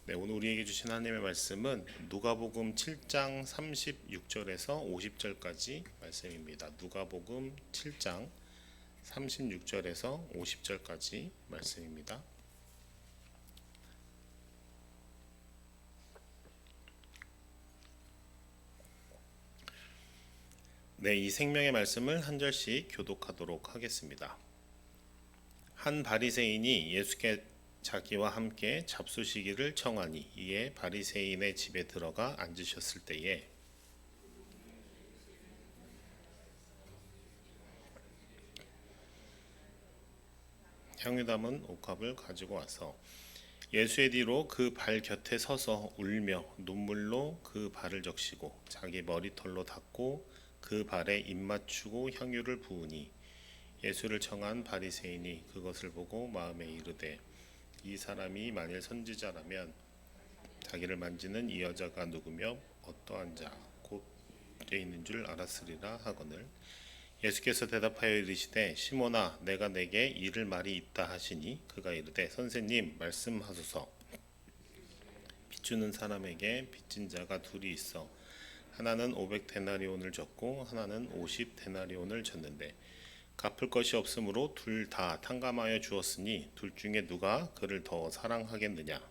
네, 오늘 우리에게 주신 하나님의 말씀은 누가복음 7장 36절에서 50절까지 말씀입니다. 누가복음 7장 36절에서 50절까지 말씀입니다. 네, 이 생명의 말씀을 한 절씩 교독하도록 하겠습니다. 한 바리새인이 예수께 자기와 함께 잡수시기를 청하니 이에 바리새인의 집에 들어가 앉으셨을 때에 향유 담은 옥합을 가지고 와서 예수의 뒤로 그 발 곁에 서서 울며 눈물로 그 발을 적시고 자기 머리털로 닦고 그 발에 입 맞추고 향유를 부으니 예수를 청한 바리새인이 그것을 보고 마음에 이르되 이 사람이 만일 선지자라면 자기를 만지는 이 여자가 누구며 어떠한 자 곧 죄 있는 줄 알았으리라 하거늘 예수께서 대답하여 이르시되 시몬아 내가 내게 이를 말이 있다 하시니 그가 이르되 선생님 말씀하소서. 빚주는 사람에게 빚진 자가 둘이 있어 하나는 500데나리온을 졌고 하나는 50데나리온을 졌는데 갚을 것이 없으므로 둘 다 탕감하여 주었으니 둘 중에 누가 그를 더 사랑하겠느냐.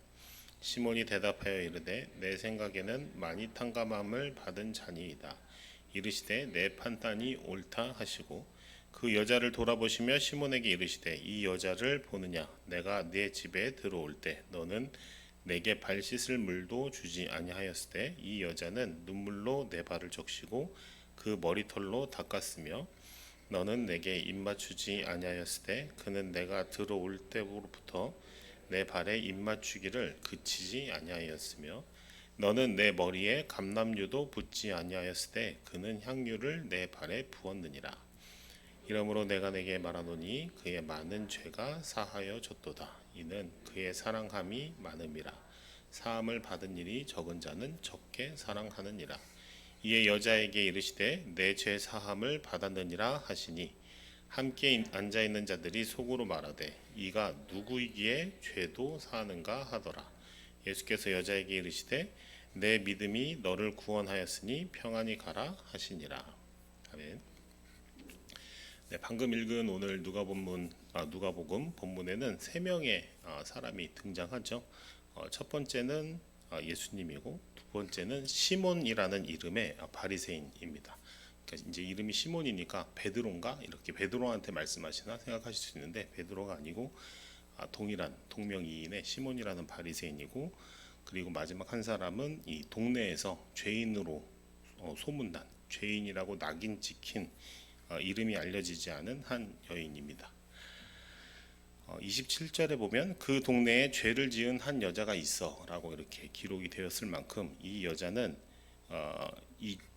시몬이 대답하여 이르되 내 생각에는 많이 탕감함을 받은 자니이다. 이르시되 내 판단이 옳다 하시고 그 여자를 돌아보시며 시몬에게 이르시되 이 여자를 보느냐. 내가 네 집에 들어올 때 너는 내게 발 씻을 물도 주지 아니하였으되 이 여자는 눈물로 내 발을 적시고 그 머리털로 닦았으며 너는 내게 입 맞추지 아니하였으되 그는 내가 들어올 때부터 내 발에 입 맞추기를 그치지 아니하였으며 너는 내 머리에 감람유도 붓지 아니하였으되 그는 향유를 내 발에 부었느니라. 이러므로 내가 내게 말하노니 그의 많은 죄가 사하여 졌도다. 이는 그의 사랑함이 많음이라. 사함을 받은 일이 적은 자는 적게 사랑하느니라. 이에 여자에게 이르시되 내 죄 사함을 받았느니라 하시니 함께 앉아 있는 자들이 속으로 말하되 이가 누구이기에 죄도 사하는가 하더라. 예수께서 여자에게 이르시되 내 믿음이 너를 구원하였으니 평안히 가라 하시니라. 아멘. 네, 방금 읽은 오늘 누가복음 본문에는 세 명의 사람이 등장하죠. 첫 번째는 예수님이고 두 번째는 시몬이라는 이름의 바리새인입니다. 그러니까 이제 이름이 시몬이니까 베드로인가 이렇게 베드로한테 말씀하시나 생각하실 수 있는데 베드로가 아니고 동일한 동명이인의 시몬이라는 바리새인이고 그리고 마지막 한 사람은 이 동네에서 죄인으로 소문난 죄인이라고 낙인 찍힌 이름이 알려지지 않은 한 여인입니다. 27절에 보면 그 동네에 죄를 지은 한 여자가 있어 라고 이렇게 기록이 되었을 만큼 이 여자는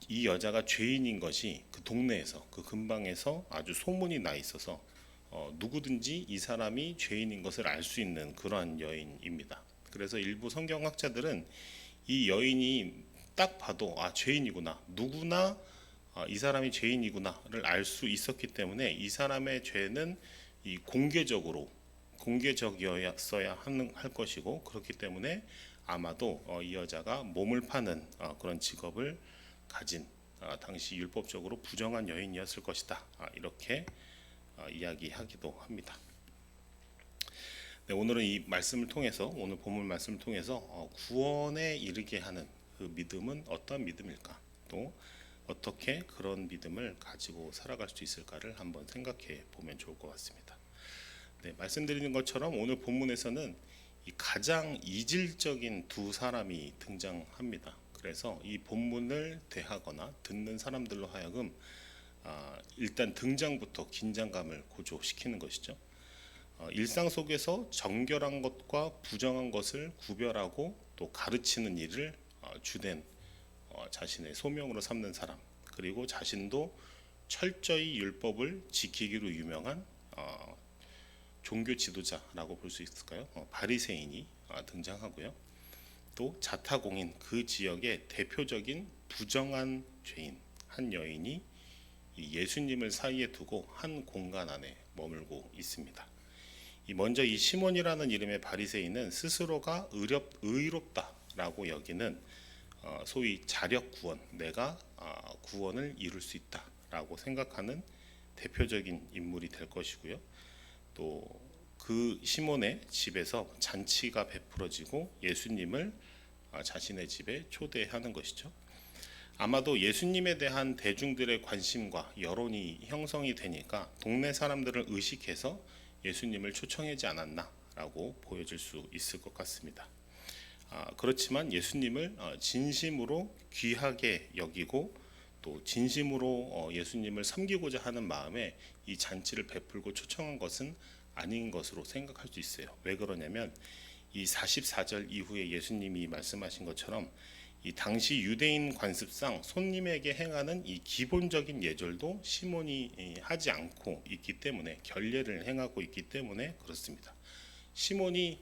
이 여자가 죄인인 것이 그 동네에서 그 근방에서 아주 소문이 나 있어서 누구든지 이 사람이 죄인인 것을 알 수 있는 그러한 여인입니다. 그래서 일부 성경학자들은 이 여인이 딱 봐도 죄인이구나 누구나 이 사람이 죄인이구나를 알 수 있었기 때문에 이 사람의 죄는 이 공개적이었어야 할 것이고 그렇기 때문에 아마도 이 여자가 몸을 파는 그런 직업을 가진 당시 율법적으로 부정한 여인이었을 것이다. 이렇게 이야기하기도 합니다. 네, 오늘은 이 말씀을 통해서 오늘 본문 말씀을 통해서 구원에 이르게 하는 그 믿음은 어떤 믿음일까? 또 어떻게 그런 믿음을 가지고 살아갈 수 있을까를 한번 생각해 보면 좋을 것 같습니다. 네, 말씀드리는 것처럼 오늘 본문에서는 이 가장 이질적인 두 사람이 등장합니다. 그래서 이 본문을 대하거나 듣는 사람들로 하여금 일단 등장부터 긴장감을 고조시키는 것이죠. 일상 속에서 정결한 것과 부정한 것을 구별하고 또 가르치는 일을 주된 자신의 소명으로 삼는 사람 그리고 자신도 철저히 율법을 지키기로 유명한 종교 지도자라고 볼 수 있을까요? 바리새인이 등장하고요. 또 자타공인 그 지역의 대표적인 부정한 죄인 한 여인이 예수님을 사이에 두고 한 공간 안에 머물고 있습니다. 먼저 이 시몬이라는 이름의 바리새인은 스스로가 의롭다라고 여기는 소위 자력 구원, 내가 구원을 이룰 수 있다라고 생각하는 대표적인 인물이 될 것이고요. 또 그 시몬의 집에서 잔치가 베풀어지고 예수님을 자신의 집에 초대하는 것이죠. 아마도 예수님에 대한 대중들의 관심과 여론이 형성이 되니까 동네 사람들을 의식해서 예수님을 초청하지 않았나라고 보여질 수 있을 것 같습니다. 그렇지만 예수님을 진심으로 귀하게 여기고 또 진심으로 예수님을 섬기고자 하는 마음에 이 잔치를 베풀고 초청한 것은 아닌 것으로 생각할 수 있어요. 왜 그러냐면 이 44절 이후에 예수님이 말씀하신 것처럼 이 당시 유대인 관습상 손님에게 행하는 이 기본적인 예절도 시몬이 하지 않고 있기 때문에, 결례를 행하고 있기 때문에 그렇습니다. 시몬이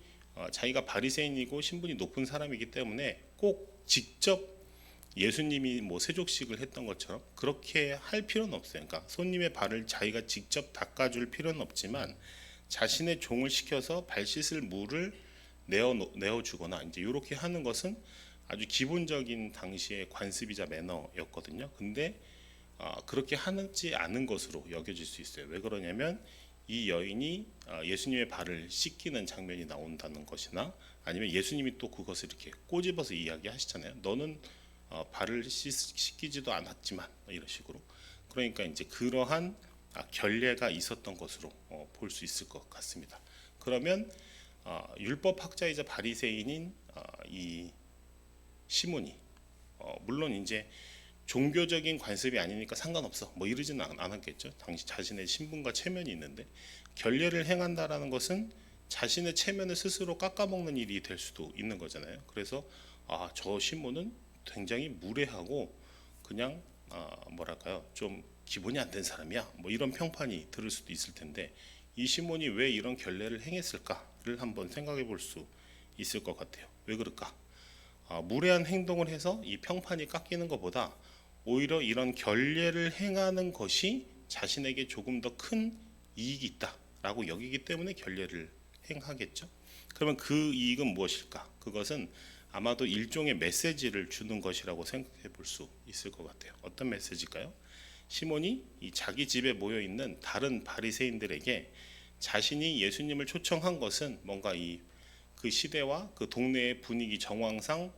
자기가 바리새인이고 신분이 높은 사람이기 때문에 꼭 직접 예수님이 뭐 세족식을 했던 것처럼 그렇게 할 필요는 없어요. 그러니까 손님의 발을 자기가 직접 닦아줄 필요는 없지만 자신의 종을 시켜서 발 씻을 물을 내어주거나 이제 이렇게 하는 것은 아주 기본적인 당시의 관습이자 매너였거든요. 근데 그렇게 하지 않은 것으로 여겨질 수 있어요. 왜 그러냐면 이 여인이 예수님의 발을 씻기는 장면이 나온다는 것이나 아니면 예수님이 또 그것을 이렇게 꼬집어서 이야기하시잖아요. 너는 발을 씻기지도 않았지만 이런 식으로. 그러니까 이제 그러한 결례가 있었던 것으로 볼 수 있을 것 같습니다. 그러면 율법학자이자 바리새인인 이 시몬이 물론 이제 종교적인 관습이 아니니까 상관없어 뭐 이러지는 않았겠죠. 당시 자신의 신분과 체면이 있는데, 결례를 행한다라는 것은 자신의 체면을 스스로 깎아먹는 일이 될 수도 있는 거잖아요. 그래서 저 시몬은 굉장히 무례하고 그냥 뭐랄까요, 좀 기본이 안 된 사람이야 뭐 이런 평판이 들을 수도 있을 텐데, 이 시몬이 왜 이런 결례를 행했을까를 한번 생각해 볼 수 있을 것 같아요. 왜 그럴까? 무례한 행동을 해서 이 평판이 깎이는 것보다 오히려 이런 결례를 행하는 것이 자신에게 조금 더 큰 이익이 있다라고 여기기 때문에 결례를 행하겠죠. 그러면 그 이익은 무엇일까? 그것은 아마도 일종의 메시지를 주는 것이라고 생각해 볼 수 있을 것 같아요. 어떤 메시지일까요? 시몬이 이 자기 집에 모여 있는 다른 바리새인들에게 자신이 예수님을 초청한 것은 뭔가 그 시대와 그 동네의 분위기 정황상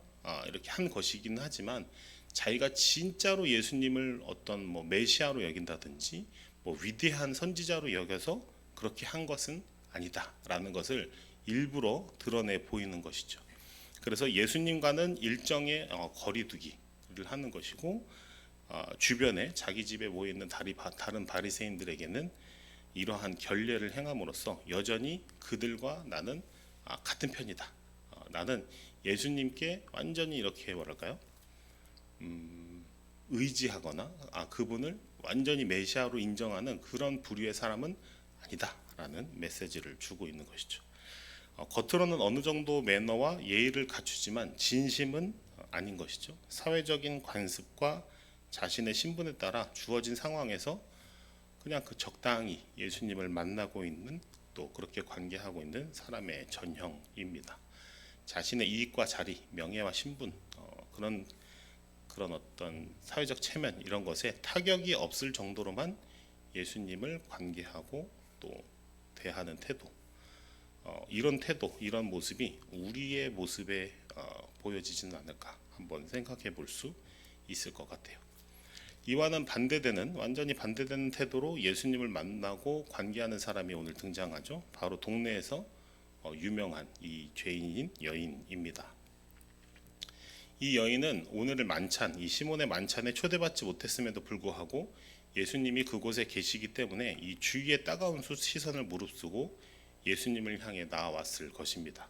이렇게 한 것이긴 하지만, 자기가 진짜로 예수님을 어떤 뭐 메시아로 여긴다든지 뭐 위대한 선지자로 여겨서 그렇게 한 것은 아니다라는 것을 일부러 드러내 보이는 것이죠. 그래서 예수님과는 일정의 거리두기를 하는 것이고, 주변에 자기 집에 모여 있는 다른 바리새인들에게는 이러한 결례를 행함으로써 여전히 그들과 나는 같은 편이다. 나는 예수님께 완전히 이렇게 뭐랄까요? 의지하거나 그분을 완전히 메시아로 인정하는 그런 부류의 사람은 아니다라는 메시지를 주고 있는 것이죠. 겉으로는 어느 정도 매너와 예의를 갖추지만 진심은 아닌 것이죠. 사회적인 관습과 자신의 신분에 따라 주어진 상황에서 그냥 그 적당히 예수님을 만나고 있는, 또 그렇게 관계하고 있는 사람의 전형입니다. 자신의 이익과 자리, 명예와 신분, 그런 어떤 사회적 체면 이런 것에 타격이 없을 정도로만 예수님을 관계하고 또 대하는 태도, 이런 태도, 이런 모습이 우리의 모습에 보여지지는 않을까 한번 생각해 볼 수 있을 것 같아요. 이와는 반대되는, 완전히 반대되는 태도로 예수님을 만나고 관계하는 사람이 오늘 등장하죠. 바로 동네에서 유명한 이 죄인인 여인입니다. 이 여인은 오늘의 만찬, 이 시몬의 만찬에 초대받지 못했음에도 불구하고 예수님이 그곳에 계시기 때문에 이 주위의 따가운 시선을 무릅쓰고 예수님을 향해 나아왔을 것입니다.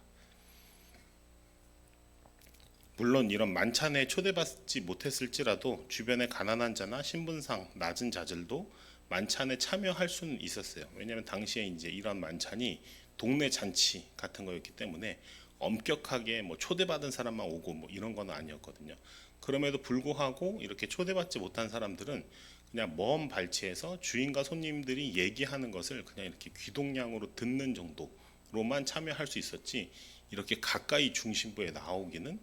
물론 이런 만찬에 초대받지 못했을지라도 주변의 가난한 자나 신분상 낮은 자들도 만찬에 참여할 수는 있었어요. 왜냐하면 당시에 이제 이런 만찬이 동네 잔치 같은 거였기 때문에 엄격하게 뭐 초대받은 사람만 오고 뭐 이런 건 아니었거든요. 그럼에도 불구하고 이렇게 초대받지 못한 사람들은 그냥 먼 발치에서 주인과 손님들이 얘기하는 것을 그냥 이렇게 귀동냥으로 듣는 정도, 정도로만 참여할 수 있었지 이렇게 가까이 중심부에 나오기는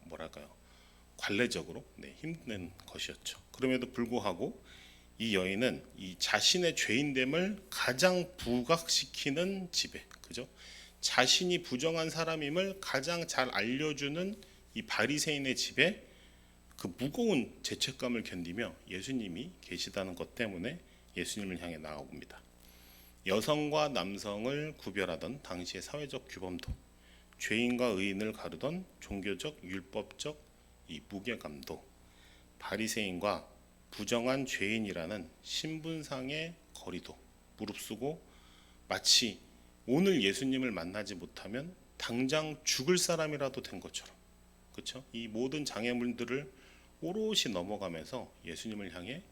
뭐랄까요, 관례적으로 힘든 것이었죠. 그럼에도 불구하고 이 여인은 이 자신의 죄인됨을 가장 부각시키는 지배, 그죠? 자신이 부정한 사람임을 가장 잘 알려주는 이 바리새인의 집에 그 무거운 죄책감을 견디며 예수님이 계시다는 것 때문에 예수님을 향해 나아옵니다. 여성과 남성을 구별하던 당시의 사회적 규범도, 죄인과 의인을 가르던 종교적 율법적 이 무게감도, 바리새인과 부정한 죄인이라는 신분상의 거리도 무릅쓰고 마치 오늘 예수님을 만나지 못하면 당장 죽을 사람이라도 된 것처럼, 그렇죠? 이 모든 장애물들을 오롯이 넘어가면서 예수님을 향해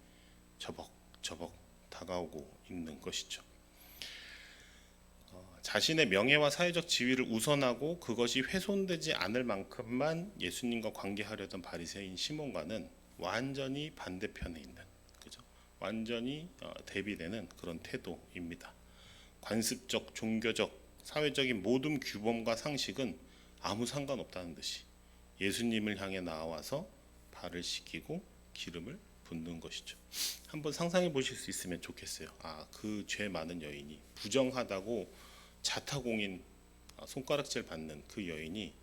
저벅저벅 다가오고 있는 것이죠. 자신의 명예와 사회적 지위를 우선하고 그것이 훼손되지 않을 만큼만 예수님과 관계하려던 바리새인 시몬과는 완전히 반대편에 있는, 그죠? 완전히 대비되는 그런 태도입니다. 관습적, 종교적, 사회적인 모든 규범과 상식은 아무 상관없다는 듯이 예수님을 향해 나와서 발을 씻기고 기름을 붓는 것이죠. 한번 상상해 보실 수 있으면 좋겠어요. 그 죄 많은 여인이, 부정하다고 자타공인 손가락질 받는 그 여인이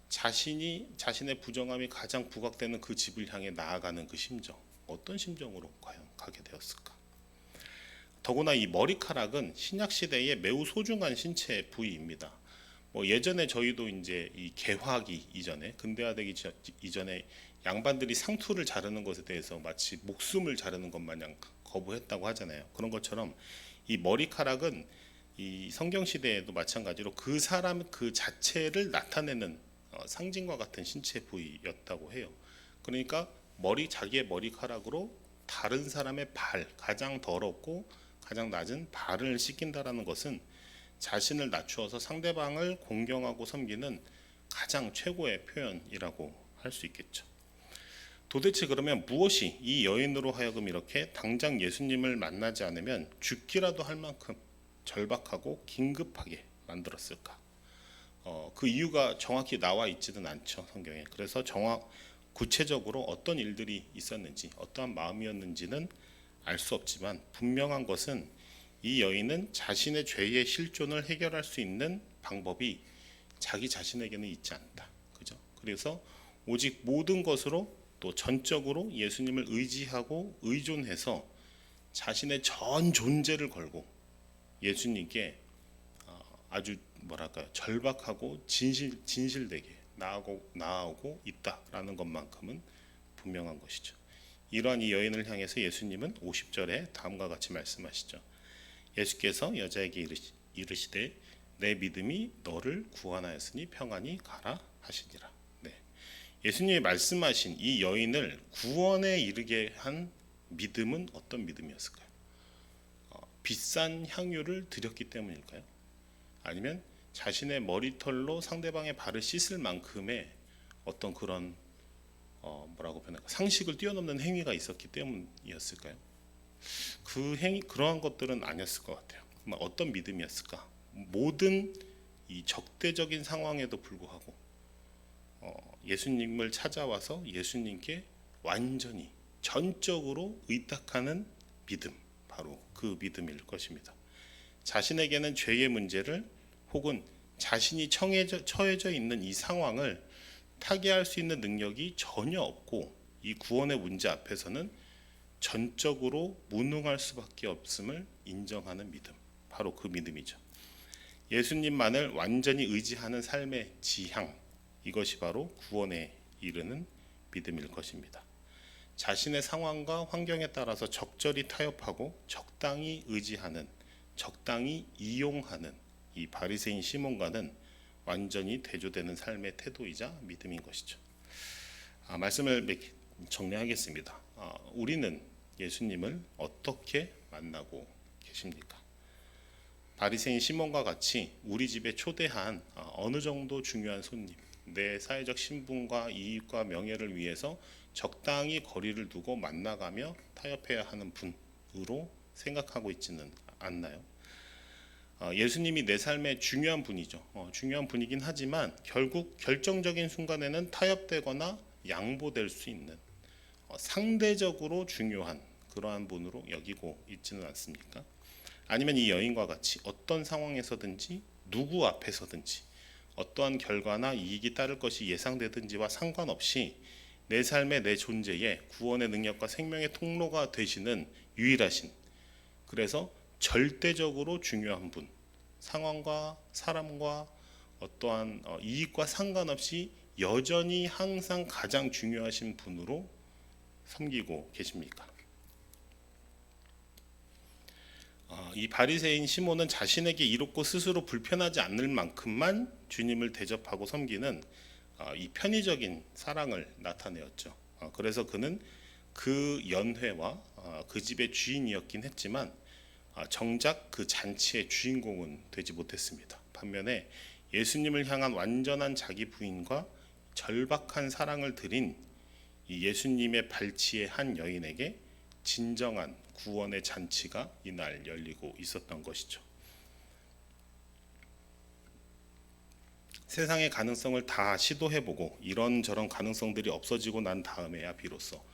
자신의 부정함이 가장 부각되는 그 집을 향해 나아가는 그 심정, 어떤 심정으로 과연 가게 되었을까? 더구나 이 머리카락은 신약 시대에 매우 소중한 신체 부위입니다. 예전에 저희도 이제 이 개화기 이전에, 근대화되기 이전에 양반들이 상투를 자르는 것에 대해서 마치 목숨을 자르는 것 마냥 거부했다고 하잖아요. 그런 것처럼 이 머리카락은 이 성경 시대에도 마찬가지로 그 사람 그 자체를 나타내는 상징과 같은 신체 부위였다고 해요. 그러니까 자기의 머리카락으로 다른 사람의 가장 더럽고 가장 낮은 발을 씻긴다라는 것은 자신을 낮추어서 상대방을 공경하고 섬기는 가장 최고의 표현이라고 할 수 있겠죠. 도대체 그러면 무엇이 이 여인으로 하여금 이렇게 당장 예수님을 만나지 않으면 죽기라도 할 만큼 절박하고 긴급하게 만들었을까? 그 이유가 정확히 나와 있지는 않죠, 성경에. 그래서 구체적으로 어떤 일들이 있었는지, 어떠한 마음이었는지는 알 수 없지만 분명한 것은 이 여인은 자신의 죄의 실존을 해결할 수 있는 방법이 자기 자신에게는 있지 않다. 그죠? 그래서 오직 모든 것으로 또 전적으로 예수님을 의지하고 의존해서 자신의 전 존재를 걸고 예수님께 아주 절박하고 진실되게 나아오고 있다라는 것만큼은 분명한 것이죠. 이러한 이 여인을 향해서 예수님은 50절에 다음과 같이 말씀하시죠. 예수께서 여자에게 이르시되 내 믿음이 너를 구원하였으니 평안히 가라 하시니라. 예수님이 말씀하신 이 여인을 구원에 이르게 한 믿음은 어떤 믿음이었을까요? 비싼 향유를 드렸기 때문일까요? 아니면 자신의 머리털로 상대방의 발을 씻을 만큼의 어떤 그런 상식을 뛰어넘는 행위가 있었기 때문이었을까요? 그러한 것들은 아니었을 것 같아요. 어떤 믿음이었을까? 모든 이 적대적인 상황에도 불구하고 예수님을 찾아와서 예수님께 완전히 전적으로 의탁하는 믿음, 바로 그 믿음일 것입니다. 자신에게는 죄의 문제를 혹은 자신이 처해져 있는 이 상황을 타개할 수 있는 능력이 전혀 없고 이 구원의 문제 앞에서는 전적으로 무능할 수밖에 없음을 인정하는 믿음, 바로 그 믿음이죠. 예수님만을 완전히 의지하는 삶의 지향, 이것이 바로 구원에 이르는 믿음일 것입니다. 자신의 상황과 환경에 따라서 적절히 타협하고 적당히 의지하는, 적당히 이용하는 이 바리새인 시몬과는 완전히 대조되는 삶의 태도이자 믿음인 것이죠. 말씀을 정리하겠습니다. 우리는 예수님을 어떻게 만나고 계십니까? 바리새인 시몬과 같이 우리 집에 초대한 어느 정도 중요한 손님, 내 사회적 신분과 이익과 명예를 위해서 적당히 거리를 두고 만나가며 타협해야 하는 분으로 생각하고 있지는 않나요? 예수님이 내 삶의 중요한 분이죠. 중요한 분이긴 하지만 결국 결정적인 순간에는 타협되거나 양보될 수 있는 상대적으로 중요한 그러한 분으로 여기고 있지는 않습니까? 아니면 이 여인과 같이 어떤 상황에서든지 누구 앞에서든지 어떠한 결과나 이익이 따를 것이 예상되든지와 상관없이 내 삶의 내 존재에 구원의 능력과 생명의 통로가 되시는 유일하신, 그래서 절대적으로 중요한 분, 상황과 사람과 어떠한 이익과 상관없이 여전히 항상 가장 중요하신 분으로 섬기고 계십니까? 이 바리새인 시몬은 자신에게 이롭고 스스로 불편하지 않을 만큼만 주님을 대접하고 섬기는 이 편의적인 사랑을 나타내었죠. 그래서 그는 그 연회와 그 집의 주인이었긴 했지만 정작 그 잔치의 주인공은 되지 못했습니다. 반면에 예수님을 향한 완전한 자기 부인과 절박한 사랑을 드린 이 예수님의 발치의 한 여인에게 진정한 구원의 잔치가 이날 열리고 있었던 것이죠. 세상의 가능성을 다 시도해보고 이런저런 가능성들이 없어지고 난 다음에야 비로소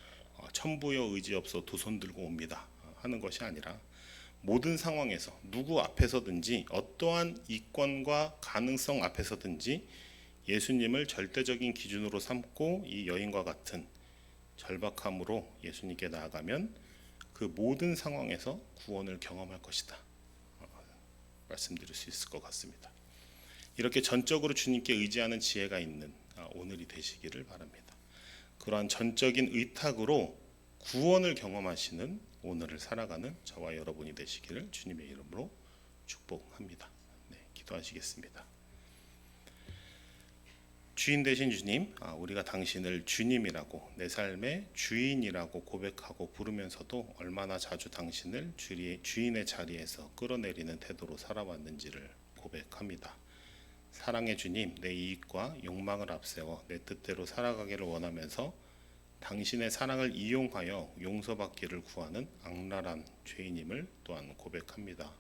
천부여 의지 없어 두 손 들고 옵니다 하는 것이 아니라 모든 상황에서 누구 앞에서든지 어떠한 이권과 가능성 앞에서든지 예수님을 절대적인 기준으로 삼고 이 여인과 같은 절박함으로 예수님께 나아가면 그 모든 상황에서 구원을 경험할 것이다 말씀드릴 수 있을 것 같습니다. 이렇게 전적으로 주님께 의지하는 지혜가 있는 오늘이 되시기를 바랍니다. 그러한 전적인 의탁으로 구원을 경험하시는 오늘을 살아가는 저와 여러분이 되시기를 주님의 이름으로 축복합니다. 네, 기도하시겠습니다. 주인 되신 주님, 우리가 당신을 주님이라고 내 삶의 주인이라고 고백하고 부르면서도 얼마나 자주 당신을 주인의 자리에서 끌어내리는 태도로 살아왔는지를 고백합니다. 사랑의 주님, 내 이익과 욕망을 앞세워 내 뜻대로 살아가기를 원하면서 당신의 사랑을 이용하여 용서받기를 구하는 악랄한 죄인임을 또한 고백합니다.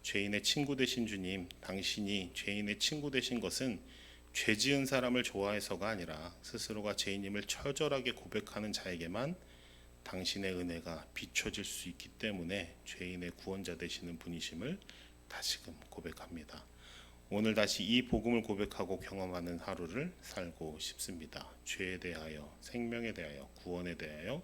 죄인의 친구 되신 주님, 당신이 죄인의 친구 되신 것은 죄 지은 사람을 좋아해서가 아니라 스스로가 죄인임을 처절하게 고백하는 자에게만 당신의 은혜가 비춰질 수 있기 때문에 죄인의 구원자 되시는 분이심을 다시금 고백합니다. 오늘 다시 이 복음을 고백하고 경험하는 하루를 살고 싶습니다. 죄에 대하여, 생명에 대하여, 구원에 대하여,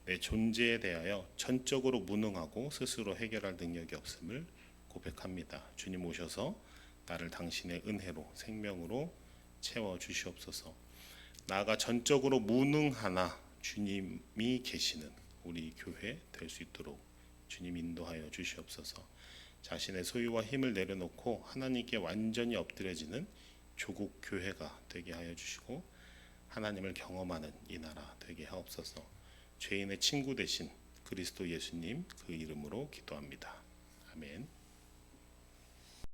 내 존재에 대하여 전적으로 무능하고 스스로 해결할 능력이 없음을 고백합니다. 주님 오셔서 나를 당신의 은혜로, 생명으로 채워 주시옵소서. 나가 전적으로 무능하나 주님이 계시는 우리 교회 될 수 있도록 주님 인도하여 주시옵소서. 자신의 소유와 힘을 내려놓고 하나님께 완전히 엎드려지는 조국 교회가 되게 하여 주시고 하나님을 경험하는 이 나라 되게 하옵소서. 죄인의 친구 되신 그리스도 예수님 그 이름으로 기도합니다. 아멘.